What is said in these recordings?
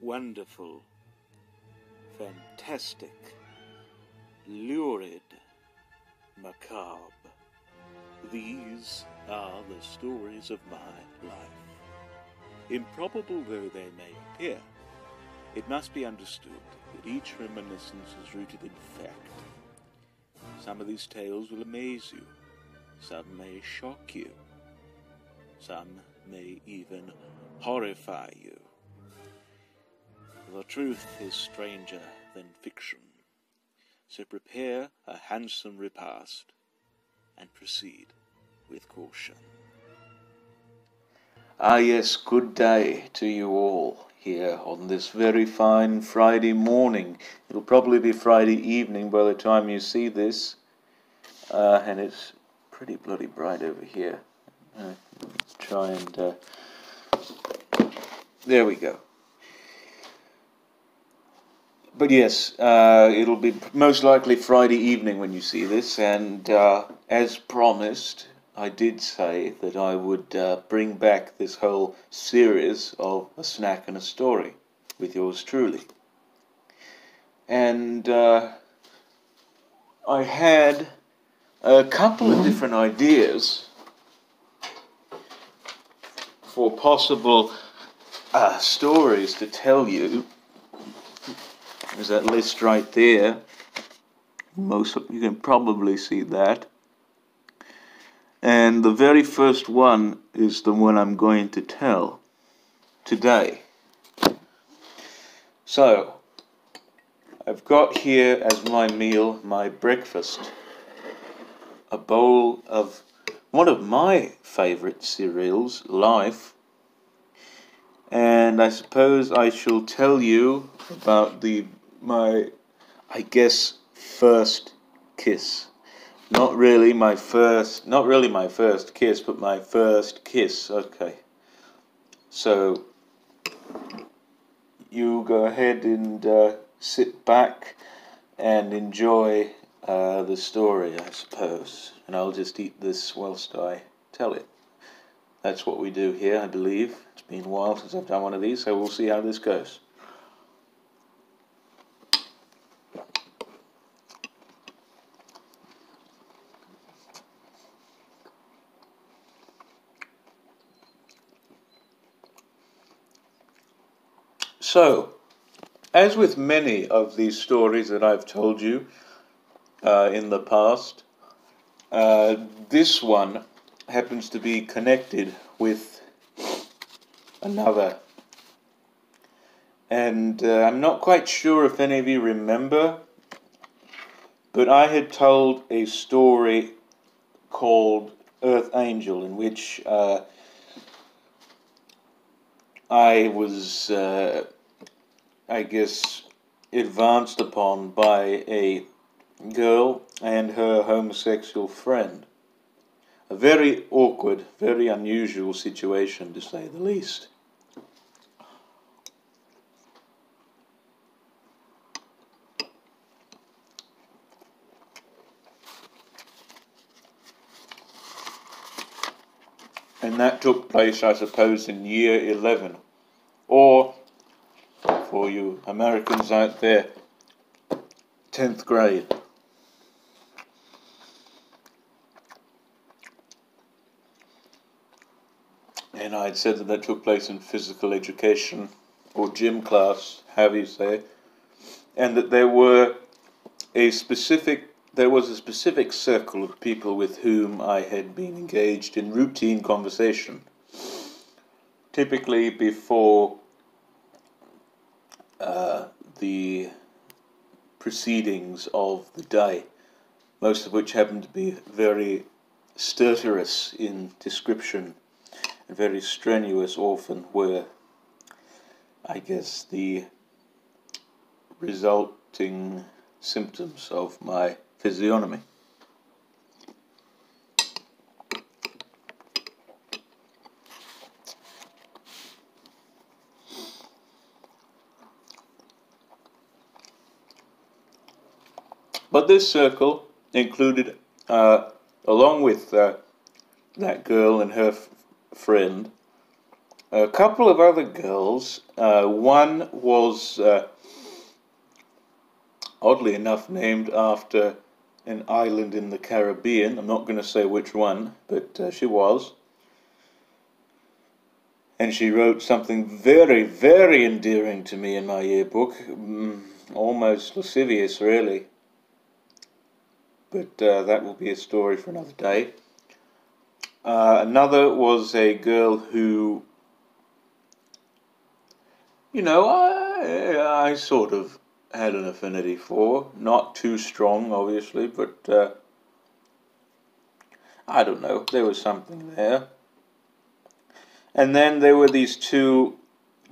wonderful, fantastic, lurid, macabre. These are the stories of my life. Improbable though they may appear, it must be understood that each reminiscence is rooted in fact. Some of these tales will amaze you, some may shock you, some may even horrify you. The truth is stranger than fiction, so prepare a handsome repast and proceed with caution. Yes, good day to you all here on this very fine Friday morning. It'll probably be Friday evening by the time you see this, and it's pretty bloody bright over here. Let's try and there we go. But yes, it'll be most likely Friday evening when you see this, and as promised, I did say that I would bring back this whole series of A Snack and a Story with yours truly. And I had a couple of different ideas for possible stories to tell you. There's that list right there. You can probably see that. And the very first one is the one I'm going to tell today. So, I've got here as my meal, my breakfast, a bowl of one of my favourite cereals, Life. And I suppose I shall tell you about my first kiss. Not really my first kiss, but my first kiss. Okay. So, you go ahead and sit back and enjoy the story, I suppose. And I'll just eat this whilst I tell it. That's what we do here, I believe. It's been a while since I've done one of these, so we'll see how this goes. So, as with many of these stories that I've told you in the past, this one happens to be connected with another. And I'm not quite sure if any of you remember, but I had told a story called Earth Angel, in which I was, advanced upon by a girl and her homosexual friend. A very awkward, very unusual situation, to say the least. And that took place, I suppose, in year 11. Or, for you Americans out there, 10th grade. And I had said that took place in physical education, or gym class, however you say, and that there was a specific circle of people with whom I had been engaged in routine conversation, typically before the proceedings of the day, most of which happened to be very stertorous in description and very strenuous often were, I guess, the resulting symptoms of my physiognomy. But this circle included, along with that girl and her friend, A couple of other girls. One was, oddly enough, named after an island in the Caribbean. I'm not going to say which one, but she was. And she wrote something very, very endearing to me in my yearbook. Almost lascivious, really. But that will be a story for another day. Another was a girl who, I sort of had an affinity for. Not too strong, obviously, but I don't know. There was something there. And then there were these two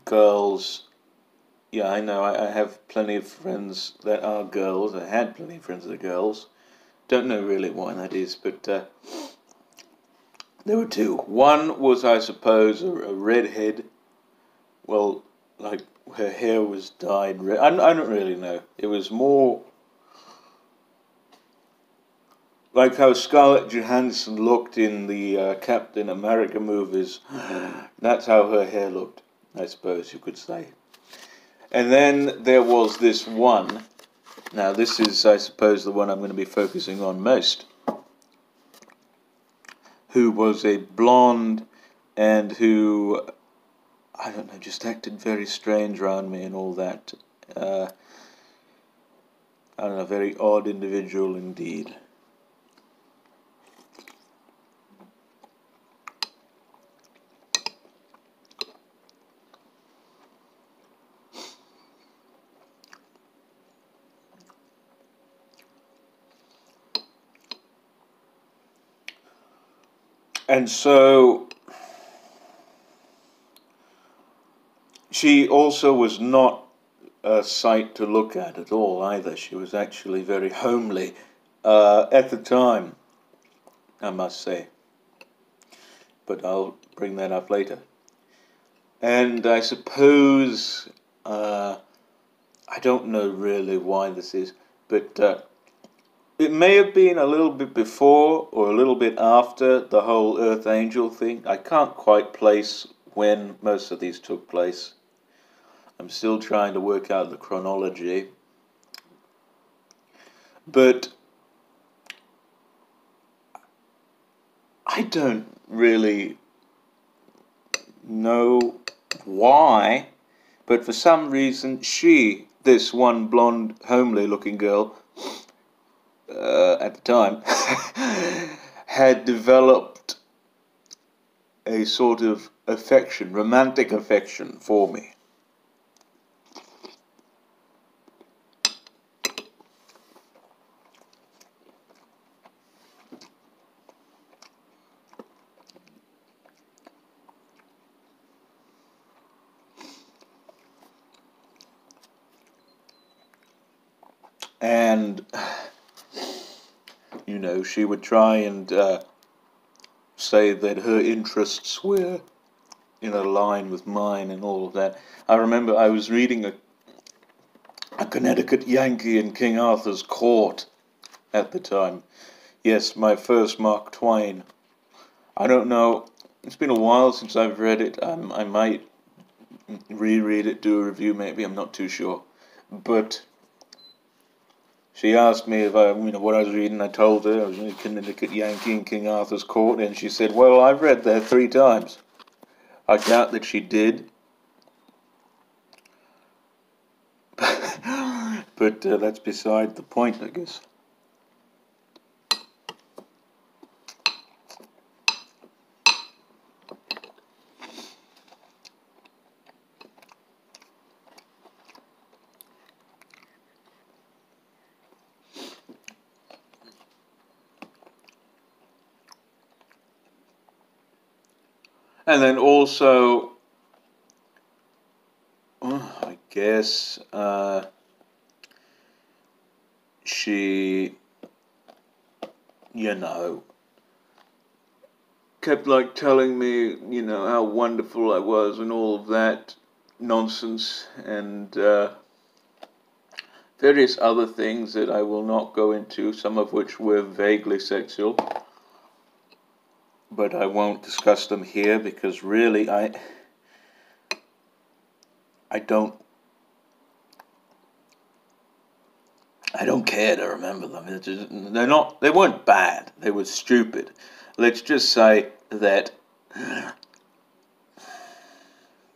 girls. Yeah, I know. I have plenty of friends that are girls. I had plenty of friends that are girls. Don't know really why that is, but there were two. One was, I suppose, a redhead. Well, like her hair was dyed red. I don't really know. It was more like how Scarlett Johansson looked in the Captain America movies. That's how her hair looked, I suppose you could say. And then there was this one. Now this is, I suppose, the one I'm going to be focusing on most. Who was a blonde and who, I don't know, just acted very strange around me and all that. I don't know, very odd individual indeed. And so she also was not a sight to look at all either. She was actually very homely at the time, I must say. But I'll bring that up later. And I suppose, I don't know really why this is, but it may have been a little bit before or a little bit after the whole Earth Angel thing. I can't quite place when most of these took place. I'm still trying to work out the chronology. But I don't really know why, but for some reason this one blonde, homely looking girl, at the time, had developed a sort of affection, romantic affection for me. And, she would try and say that her interests were in a line with mine and all of that. I remember I was reading a Connecticut Yankee in King Arthur's Court at the time. Yes, my first Mark Twain. I don't know. It's been a while since I've read it. I might reread it, do a review maybe. I'm not too sure. But she asked me if what I was reading. I told her I was reading Connecticut Yankee in King Arthur's Court, and she said, "Well, I've read that 3 times." I doubt that she did. But that's beside the point, I guess. And then also, I guess, she, kept like telling me, how wonderful I was and all of that nonsense, and various other things that I will not go into, some of which were vaguely sexual. But I won't discuss them here because really I don't care to remember them. They weren't bad. They were stupid. Let's just say that,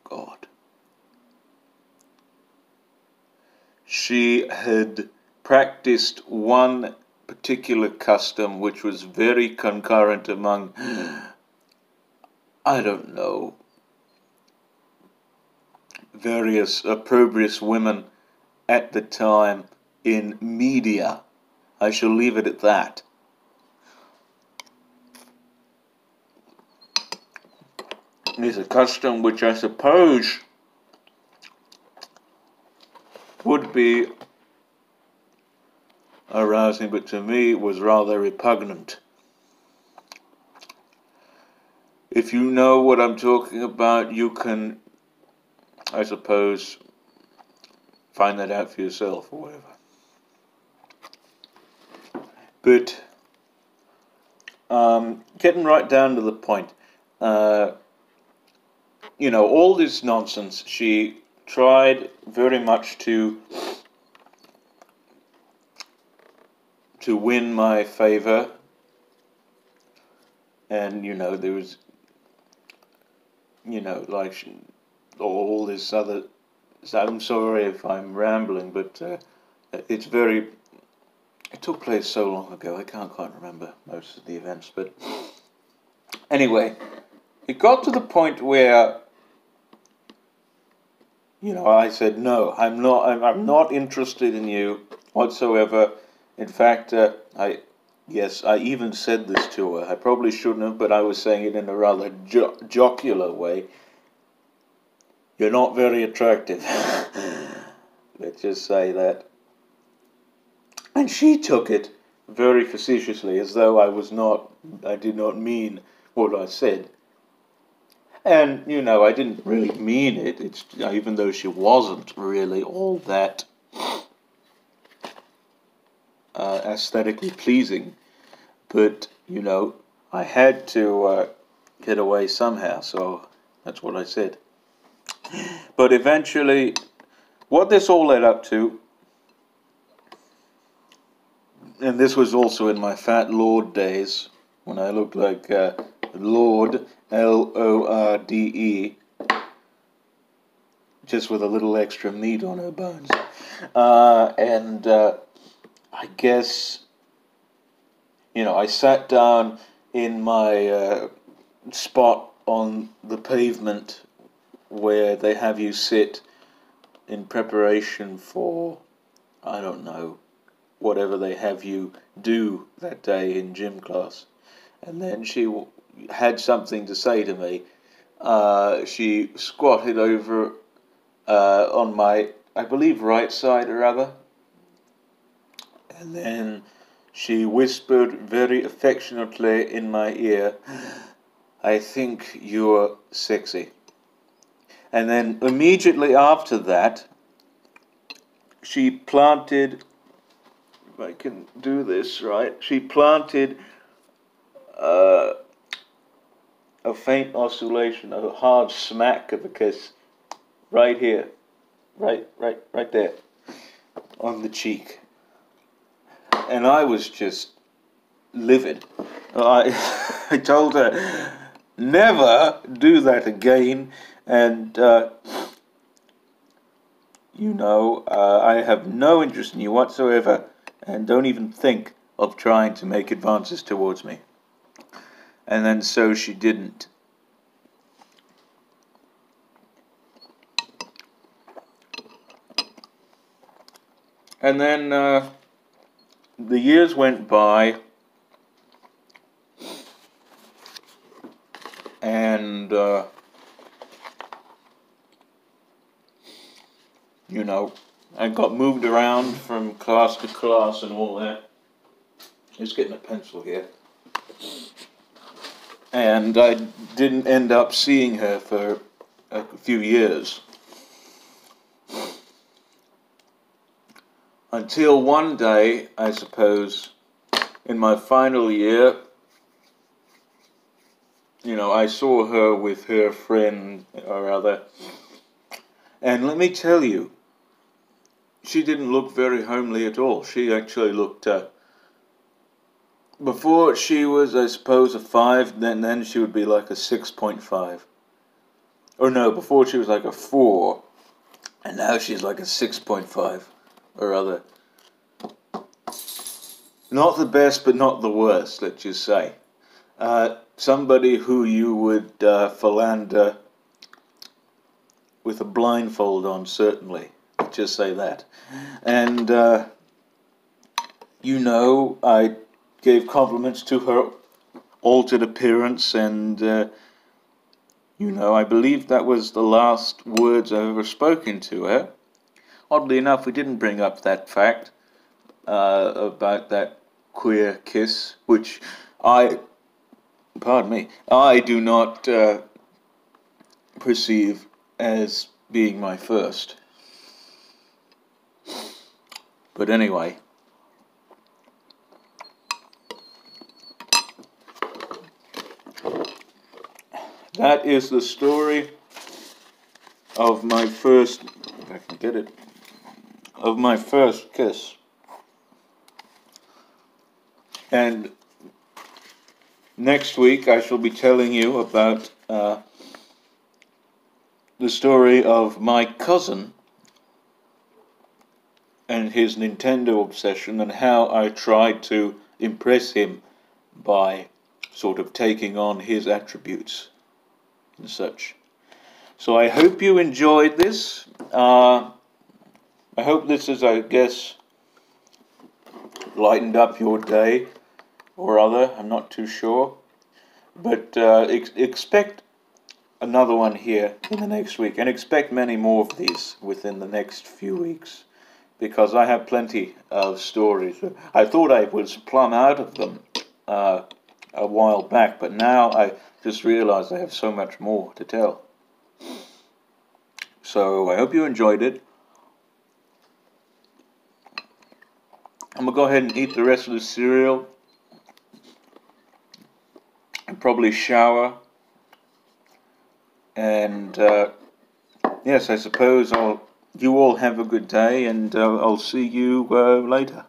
God, she had practiced one particular custom which was very concurrent among, I don't know, various opprobrious women at the time in media. I shall leave it at that. It is a custom which I suppose would be arousing, but to me was rather repugnant. If you know what I'm talking about, you can, I suppose, find that out for yourself or whatever. But getting right down to the point, all this nonsense, she tried very much to win my favor, and there was like all this other. I'm sorry if I'm rambling, but it took place so long ago I can't quite remember most of the events. But anyway, it got to the point where I said, no, I'm not interested in you whatsoever. In fact, I even said this to her. I probably shouldn't have, but I was saying it in a rather jocular way. You're not very attractive. Let's just say that. And she took it very facetiously, as though I did not mean what I said. And, I didn't really mean it. Even though she wasn't really all that aesthetically pleasing. But, I had to get away somehow, so that's what I said. But eventually, what this all led up to, and this was also in my Fat Lord days, when I looked like Lord, Lorde, just with a little extra meat on her bones. And I guess, I sat down in my spot on the pavement where they have you sit in preparation for, I don't know, whatever they have you do that day in gym class. And then she had something to say to me. She squatted over on my, I believe, right side or other. And then she whispered very affectionately in my ear, I think you're sexy. And then immediately after that, she planted, if I can do this right, she planted a faint oscillation, a hard smack of a kiss right here, right there, on the cheek. And I was just livid. I told her, never do that again. And, I have no interest in you whatsoever, and don't even think of trying to make advances towards me. And then so she didn't. And then the years went by, and I got moved around from class to class and all that. Just getting a pencil here. And I didn't end up seeing her for a few years. Until one day, I suppose, in my final year, I saw her with her friend or other. And let me tell you, she didn't look very homely at all. She actually looked, before she was, I suppose, a 5, then she would be like a 6.5. Or no, before she was like a 4, and now she's like a 6.5, or other. Not the best, but not the worst, let's just say. Somebody who you would philander with a blindfold on, certainly. Let's just say that. And, I gave compliments to her altered appearance, and, I believe that was the last words I've ever spoken to her. Oddly enough, we didn't bring up that fact about that queer kiss, which I do not perceive as being my first. But anyway, that is the story of my first, if I can get it, of my first kiss. And next week I shall be telling you about the story of my cousin and his Nintendo obsession, and how I tried to impress him by sort of taking on his attributes and such. So I hope you enjoyed this. I hope this has, I guess, lightened up your day or other. I'm not too sure. But expect another one here in the next week, and expect many more of these within the next few weeks, because I have plenty of stories. I thought I was plumb out of them a while back, but now I just realized I have so much more to tell. So I hope you enjoyed it. I'm going to go ahead and eat the rest of the cereal and probably shower. And yes, I suppose you all have a good day, and I'll see you later.